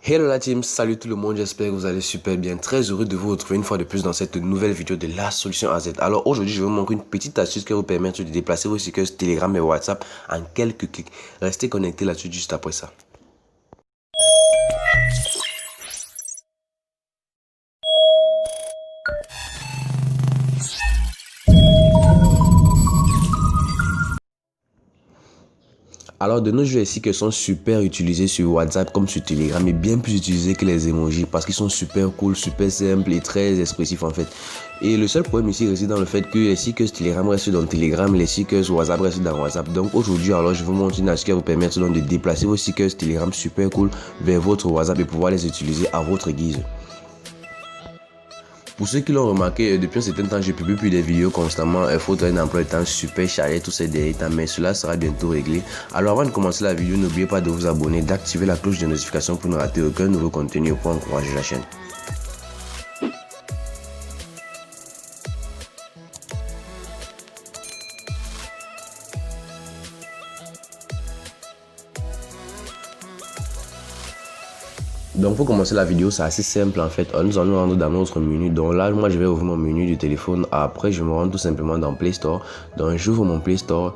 Hello la team, salut tout le monde, j'espère que vous allez super bien. Très heureux de vous retrouver une fois de plus dans cette nouvelle vidéo de la solution AZ. Alors aujourd'hui, je vais vous montrer une petite astuce qui va vous permettre de déplacer vos stickers Telegram et WhatsApp en quelques clics. Restez connectés là-dessus juste après ça. Alors de nos jours, les stickers sont super utilisés sur WhatsApp comme sur Telegram et bien plus utilisés que les emojis parce qu'ils sont super cool, super simples et très expressifs en fait. Et le seul problème ici réside dans le fait que les stickers Telegram restent dans Telegram, les stickers WhatsApp restent dans WhatsApp. Donc aujourd'hui, alors je vais vous montrer une astuce qui va vous permettre donc de déplacer vos stickers Telegram super cool vers votre WhatsApp et pouvoir les utiliser à votre guise. Pour ceux qui l'ont remarqué, depuis un certain temps, je publie plus des vidéos constamment. Il faut un emploi de temps super chargé tous ces derniers temps, mais cela sera bientôt réglé. Alors avant de commencer la vidéo, n'oubliez pas de vous abonner, d'activer la cloche de notification pour ne rater aucun nouveau contenu pour encourager la chaîne. Donc pour commencer la vidéo, c'est assez simple en fait. Nous allons nous rendre dans notre menu. Donc là, moi je vais ouvrir mon menu du téléphone. Après, je me rends tout simplement dans Play Store. Donc j'ouvre mon Play Store.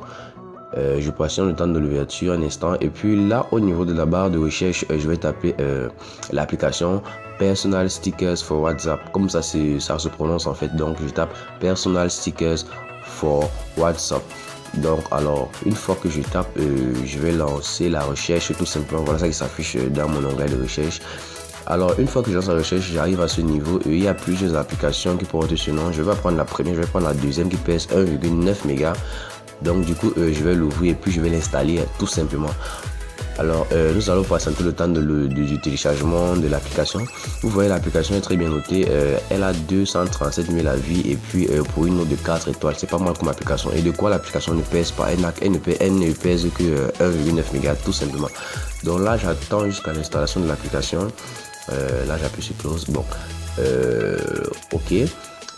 Je patiente le temps de l'ouverture un instant. Et puis là, au niveau de la barre de recherche, je vais taper l'application Personal Stickers for WhatsApp. Comme ça se prononce en fait. Donc je tape Personal Stickers for WhatsApp. Donc alors une fois que je tape, je vais lancer la recherche tout simplement. Voilà ça qui s'affiche dans mon onglet de recherche. Alors une fois que je lance la recherche, j'arrive à ce niveau. Il y a plusieurs applications qui portent ce nom. Je vais prendre la première, je vais prendre la deuxième qui pèse 1,9 mégas. Donc du coup je vais l'ouvrir et puis je vais l'installer tout simplement. Alors nous allons patienter le temps du téléchargement de l'application. Vous voyez, l'application est très bien notée. Elle a 237 000 avis et puis pour une note de 4 étoiles, c'est pas mal comme application. Et de quoi l'application ne pèse pas, elle ne pèse que 1,9 mégas tout simplement. Donc là j'attends jusqu'à l'installation de l'application. Là j'appuie sur close. Bon, ok.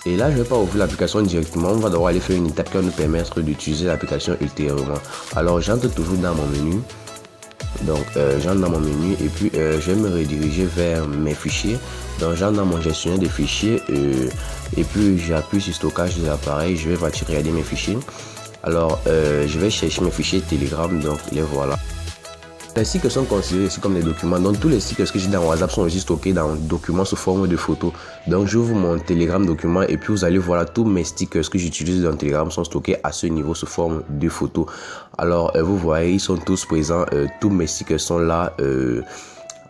Et là, je ne vais pas ouvrir l'application directement. On va devoir aller faire une étape qui va nous permettre d'utiliser l'application ultérieurement. Alors, j'entre toujours dans mon menu. Donc, j'entre dans mon menu et puis je vais me rediriger vers mes fichiers. Donc, j'entre dans mon gestionnaire des fichiers et puis j'appuie sur stockage des appareils. Je vais regarder mes fichiers. Alors, je vais chercher mes fichiers Telegram. Donc, les voilà. Les stickers sont considérés ici comme des documents. Donc tous les stickers que j'ai dans WhatsApp sont aussi stockés dans documents sous forme de photos. Donc j'ouvre mon Telegram document et puis vous allez voir tous mes stickers que j'utilise dans Telegram sont stockés à ce niveau sous forme de photos. Alors vous voyez, ils sont tous présents. Tous mes stickers sont là.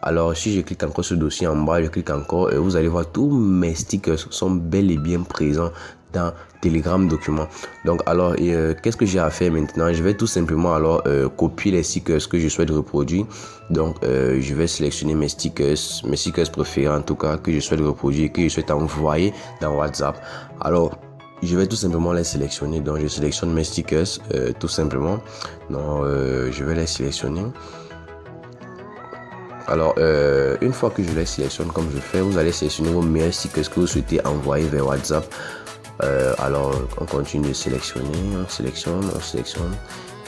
Alors si je clique encore sur le dossier en bas, je clique encore, vous allez voir tous mes stickers sont bel et bien présents dans Telegram document. Donc alors qu'est-ce que j'ai à faire maintenant? Je vais tout simplement alors copier les stickers que je souhaite reproduire. Donc je vais sélectionner mes stickers préférés en tout cas que je souhaite reproduire, que je souhaite envoyer dans WhatsApp. Alors je vais tout simplement les sélectionner. Donc je sélectionne mes stickers tout simplement. Donc je vais les sélectionner. Alors, une fois que je les sélectionne comme je fais, vous allez sélectionner vos meilleurs stickers que vous souhaitez envoyer vers WhatsApp. Alors, on continue de sélectionner, on sélectionne.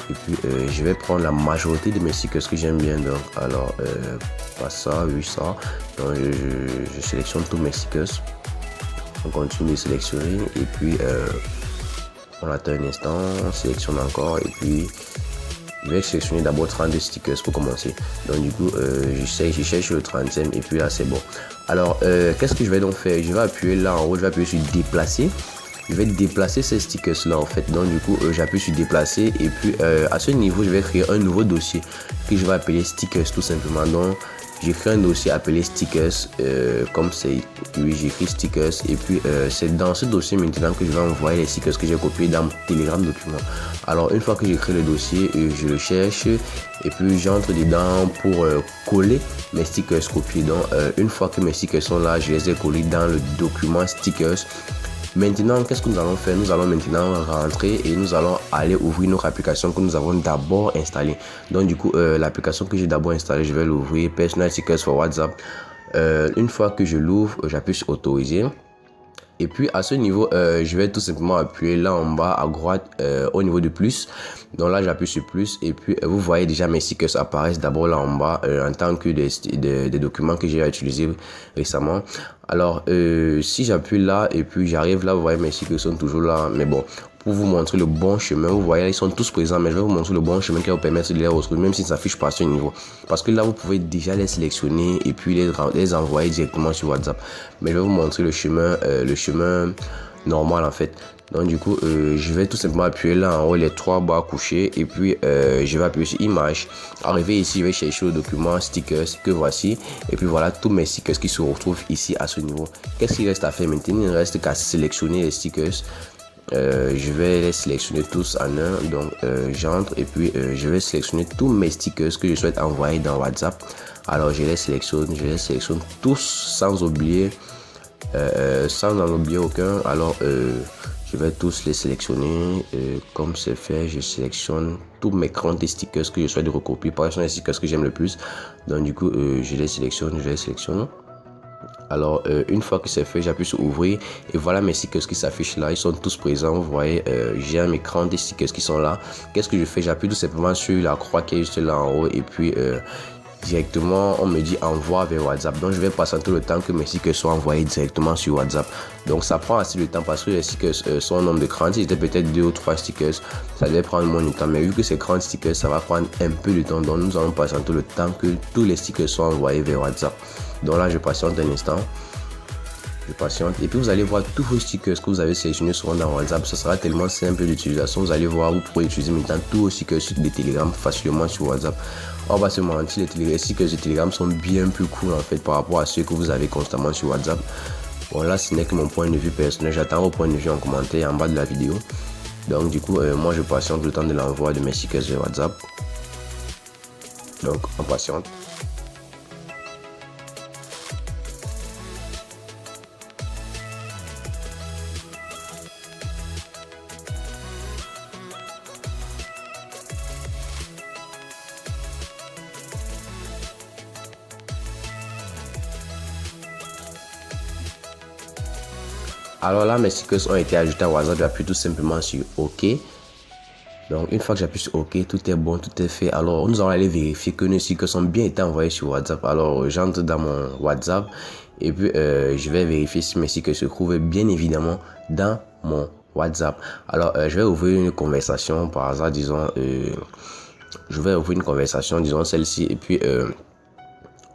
Et puis, je vais prendre la majorité de mes stickers que j'aime bien. Donc, alors, pas ça, oui, ça. Donc, je sélectionne tous mes stickers. On continue de sélectionner. Et puis, on attend un instant, on sélectionne encore. Et puis, je vais sélectionner d'abord 32 stickers pour commencer. Donc du coup, je cherche le 30e et puis là c'est bon. Alors, qu'est-ce que je vais donc faire? Je vais appuyer là en haut, je vais appuyer sur déplacer. Je vais déplacer ces stickers là en fait. Donc du coup, j'appuie sur déplacer et puis à ce niveau, je vais créer un nouveau dossier que je vais appeler stickers tout simplement. Donc j'écris un dossier appelé stickers, comme c'est, oui, j'écris stickers et puis c'est dans ce dossier maintenant que je vais envoyer les stickers que j'ai copiés dans mon Telegram document. Alors une fois que j'ai créé le dossier, je le cherche et puis j'entre dedans pour coller mes stickers copiés. Donc une fois que mes stickers sont là, je les ai collés dans le document stickers. Maintenant, qu'est-ce que nous allons faire? Nous allons maintenant rentrer et nous allons aller ouvrir notre application que nous avons d'abord installée. Donc du coup, l'application que j'ai d'abord installée, je vais l'ouvrir, Personal Stickers for WhatsApp. Une fois que je l'ouvre, j'appuie sur autoriser. Et puis à ce niveau, je vais tout simplement appuyer là en bas à droite au niveau de plus. Donc là, j'appuie sur plus et puis vous voyez déjà mes stickers apparaissent d'abord là en bas en tant que des documents que j'ai utilisés récemment. Alors, si j'appuie là et puis j'arrive là, vous voyez mes stickers sont toujours là. Mais bon, pour vous montrer le bon chemin, vous voyez, ils sont tous présents, mais je vais vous montrer le bon chemin qui va vous permettre de les retrouver, même s'ils ne s'affichent pas à ce niveau. Parce que là, vous pouvez déjà les sélectionner et puis les envoyer directement sur WhatsApp. Mais je vais vous montrer le chemin normal en fait. Donc du coup, je vais tout simplement appuyer là en haut les trois barres couchées et puis je vais appuyer sur image. Arrivé ici, je vais chercher le document stickers que voici et puis voilà tous mes stickers qui se retrouvent ici à ce niveau. Qu'est-ce qu'il reste à faire maintenant? Il ne reste qu'à sélectionner les stickers. Je vais les sélectionner tous en un, donc j'entre et puis je vais sélectionner tous mes stickers que je souhaite envoyer dans WhatsApp. Alors je les sélectionne tous sans oublier aucun. Alors je vais tous les sélectionner comme c'est fait. Je sélectionne tous mes crans des stickers que je souhaite recopier. Par exemple les stickers que j'aime le plus, donc du coup je les sélectionne. Alors une fois que c'est fait, j'appuie sur ouvrir et voilà mes stickers qui s'affichent là, ils sont tous présents. Vous voyez, j'ai un écran des stickers qui sont là. Qu'est-ce que je fais? J'appuie tout simplement sur la croix qui est juste là en haut et puis directement on me dit envoie vers WhatsApp. Donc je vais patienter le temps que mes stickers soient envoyés directement sur WhatsApp. Donc ça prend assez de temps parce que les stickers sont en nombre de crans. Si c'était peut-être 2 ou 3 stickers, ça devait prendre moins de temps, mais vu que c'est 30 stickers, ça va prendre un peu de temps. Donc nous allons patienter le temps que tous les stickers soient envoyés vers WhatsApp. Donc là je patiente un instant, je patiente et puis vous allez voir tous vos stickers que vous avez sélectionnés seront dans WhatsApp. Ce sera tellement simple d'utilisation. Vous allez voir, vous pourrez utiliser maintenant tous vos stickers de Telegram facilement sur WhatsApp. On va se mentir, les stickers de Telegram sont bien plus cool en fait par rapport à ceux que vous avez constamment sur WhatsApp. Bon là ce n'est que mon point de vue personnel, j'attends vos points de vue en commentaire en bas de la vidéo. Donc du coup moi je patiente le temps de l'envoi de mes stickers sur WhatsApp. Donc on patiente. Alors là, mes stickers ont été ajoutés à WhatsApp. J'appuie tout simplement sur OK. Donc, une fois que j'appuie sur OK, tout est bon, tout est fait. Alors, nous allons aller vérifier que nos stickers ont bien été envoyés sur WhatsApp. Alors, j'entre dans mon WhatsApp et puis je vais vérifier si mes stickers se trouvent bien évidemment dans mon WhatsApp. Alors, je vais ouvrir une conversation par hasard, disons. Je vais ouvrir une conversation, disons celle-ci, et puis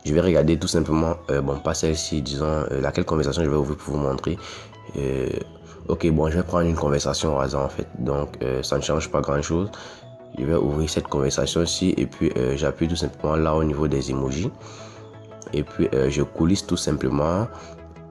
je vais regarder tout simplement, bon pas celle-ci, disons laquelle conversation je vais ouvrir pour vous montrer. Ok, bon je vais prendre une conversation au hasard en fait, donc ça ne change pas grand chose. Je vais ouvrir cette conversation-ci et puis j'appuie tout simplement là au niveau des emojis. Et puis je coulisse tout simplement.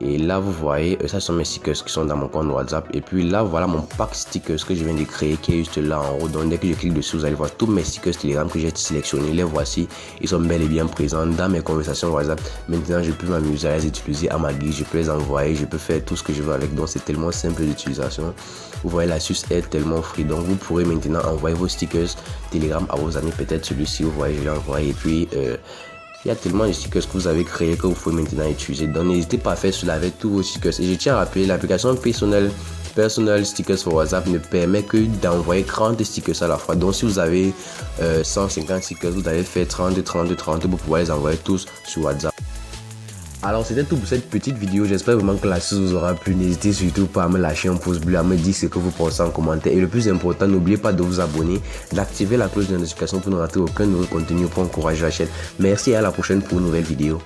Et là vous voyez, ça sont mes stickers qui sont dans mon compte WhatsApp. Et puis là voilà mon pack stickers que je viens de créer qui est juste là en haut. Donc dès que je clique dessus, vous allez voir tous mes stickers Telegram que j'ai sélectionnés. Les voici, ils sont bel et bien présents dans mes conversations WhatsApp. Maintenant je peux m'amuser à les utiliser à ma guise, je peux les envoyer, je peux faire tout ce que je veux avec. Donc c'est tellement simple d'utilisation. Vous voyez l'astuce est tellement free. Donc vous pourrez maintenant envoyer vos stickers Telegram à vos amis. Peut-être celui-ci, vous voyez je l'ai envoyé. Et puis il y a tellement de stickers que vous avez créés que vous pouvez maintenant utiliser. Donc n'hésitez pas à faire cela avec tous vos stickers. Et je tiens à rappeler, l'application Personal Stickers for WhatsApp ne permet que d'envoyer 30 stickers à la fois. Donc si vous avez 150 stickers, vous allez faire 30 pour pouvoir les envoyer tous sur WhatsApp. Alors c'était tout pour cette petite vidéo, j'espère vraiment que l'astuce vous aura plu. N'hésitez surtout pas à me lâcher un pouce bleu, à me dire ce que vous pensez en commentaire. Et le plus important, n'oubliez pas de vous abonner, d'activer la cloche de notification pour ne rater aucun nouveau contenu pour encourager la chaîne. Merci et à la prochaine pour une nouvelle vidéo.